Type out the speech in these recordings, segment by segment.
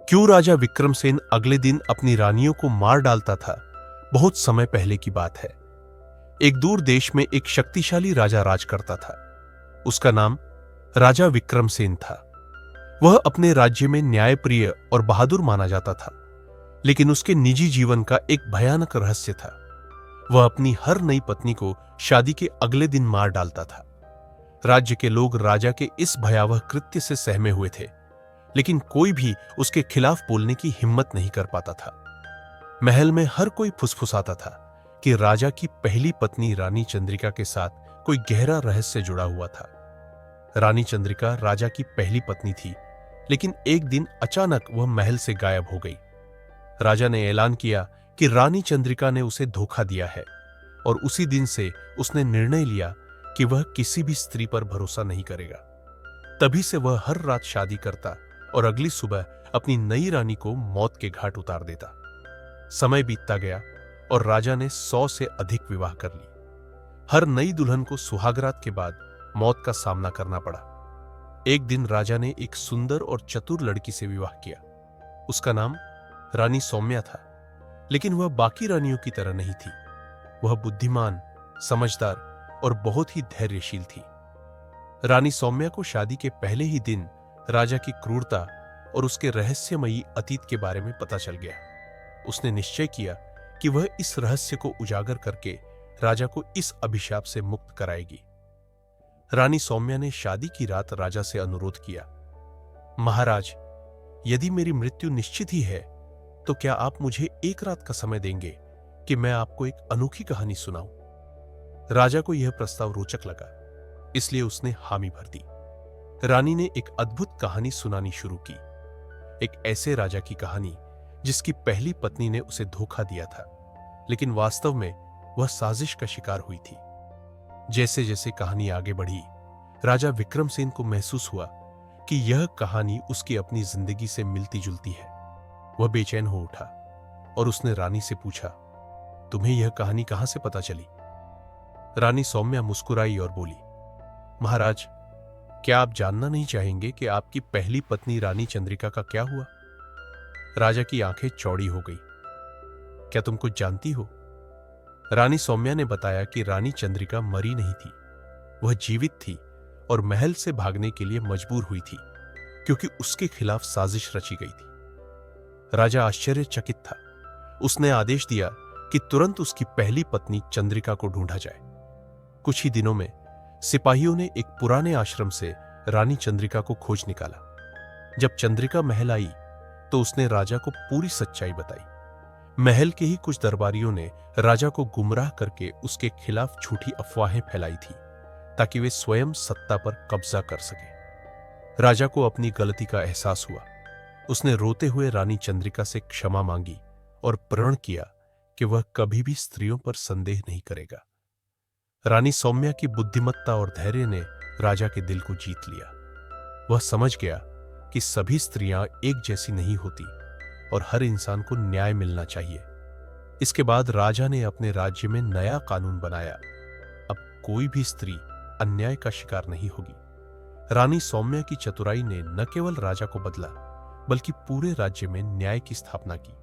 क्यों राजा विक्रमसेन अगले दिन अपनी रानियों को मार डालता था, बहुत समय पहले की बात है। एक दूर देश में एक शक्तिशाली राजा राज करता था। उसका नाम राजा विक्रमसेन था। वह अपने राज्य में न्यायप्रिय और बहादुर माना जाता था, लेकिन उसके निजी जीवन का एक भयानक रहस्य था। वह अपनी हर नई पत्नी को शादी के अगले दिन मार डालता था। राज्य के लोग राजा के इस भयावह कृत्य से सहमे हुए थे, लेकिन कोई भी उसके खिलाफ बोलने की हिम्मत नहीं कर पाता था। महल में हर कोई फुसफुसाता था कि राजा की पहली पत्नी रानी चंद्रिका के साथ कोई गहरा रहस्य जुड़ा हुआ था। रानी चंद्रिका राजा की पहली पत्नी थी, लेकिन एक दिन अचानक वह महल से गायब हो गई। राजा ने ऐलान किया कि रानी चंद्रिका ने उसे धोखा दिया है, और उसी दिन से उसने निर्णय लिया कि वह किसी भी स्त्री पर भरोसा नहीं करेगा। तभी से वह हर रात शादी करता और अगली सुबह अपनी नई रानी को मौत के घाट उतार देता। समय बीतता गया और राजा ने 100 से अधिक विवाह कर ली। हर नई दुल्हन को सुहागरात के बाद मौत का सामना करना पड़ा। एक दिन राजा ने एक सुंदर और चतुर लड़की से विवाह किया। उसका नाम रानी सौम्या था, लेकिन वह बाकी रानियों की तरह नहीं थी। वह बुद्धिमान, समझदार और बहुत ही धैर्यशील थी। रानी सौम्या को शादी के पहले ही दिन राजा की क्रूरता और उसके रहस्यमयी अतीत के बारे में पता चल गया। उसने निश्चय किया कि वह इस रहस्य को उजागर करके राजा को इस अभिशाप से मुक्त कराएगी। रानी सौम्या ने शादी की रात राजा से अनुरोध किया, महाराज, यदि मेरी मृत्यु निश्चित ही है तो क्या आप मुझे एक रात का समय देंगे कि मैं आपको एक अनोखी कहानी सुनाऊं? राजा को यह प्रस्ताव रोचक लगा, इसलिए उसने हामी भर दी। रानी ने एक अद्भुत कहानी सुनानी शुरू की। एक ऐसे राजा की कहानी जिसकी पहली पत्नी ने उसे धोखा दिया था, लेकिन वास्तव में वह साजिश का शिकार हुई थी। जैसे जैसे कहानी आगे बढ़ी, राजा विक्रमसेन को महसूस हुआ कि यह कहानी उसकी अपनी जिंदगी से मिलती जुलती है। वह बेचैन हो उठा और उसने रानी से पूछा, तुम्हें यह कहानी कहां से पता चली? रानी सौम्या मुस्कुराई और बोली, महाराज, क्या आप जानना नहीं चाहेंगे कि आपकी पहली पत्नी रानी चंद्रिका का क्या हुआ? राजा की आंखें चौड़ी हो गई। क्या तुम कुछ जानती हो? रानी सौम्या ने बताया कि रानी चंद्रिका मरी नहीं थी, वह जीवित थी और महल से भागने के लिए मजबूर हुई थी, क्योंकि उसके खिलाफ साजिश रची गई थी। राजा आश्चर्यचकित था। उसने आदेश दिया कि तुरंत उसकी पहली पत्नी चंद्रिका को ढूंढा जाए। कुछ ही दिनों में सिपाहियों ने एक पुराने आश्रम से रानी चंद्रिका को खोज निकाला। जब चंद्रिका महल आई तो उसने राजा को पूरी सच्चाई बताई। महल के ही कुछ दरबारियों ने राजा को गुमराह करके उसके खिलाफ झूठी अफवाहें फैलाई थी, ताकि वे स्वयं सत्ता पर कब्जा कर सके। राजा को अपनी गलती का एहसास हुआ। उसने रोते हुए रानी चंद्रिका से क्षमा मांगी और प्रण किया कि वह कभी भी स्त्रियों पर संदेह नहीं करेगा। रानी सौम्या की बुद्धिमत्ता और धैर्य ने राजा के दिल को जीत लिया। वह समझ गया कि सभी स्त्रियां एक जैसी नहीं होती और हर इंसान को न्याय मिलना चाहिए। इसके बाद राजा ने अपने राज्य में नया कानून बनाया। अब कोई भी स्त्री अन्याय का शिकार नहीं होगी। रानी सौम्या की चतुराई ने न केवल राजा को बदला, बल्कि पूरे राज्य में न्याय की स्थापना की।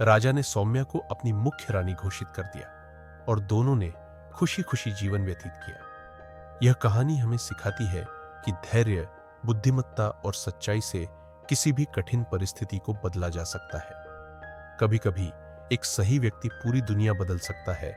राजा ने सौम्या को अपनी मुख्य रानी घोषित कर दिया और दोनों ने खुशी खुशी जीवन व्यतीत किया। यह कहानी हमें सिखाती है कि धैर्य, बुद्धिमत्ता और सच्चाई से किसी भी कठिन परिस्थिति को बदला जा सकता है। कभी कभी एक सही व्यक्ति पूरी दुनिया बदल सकता है,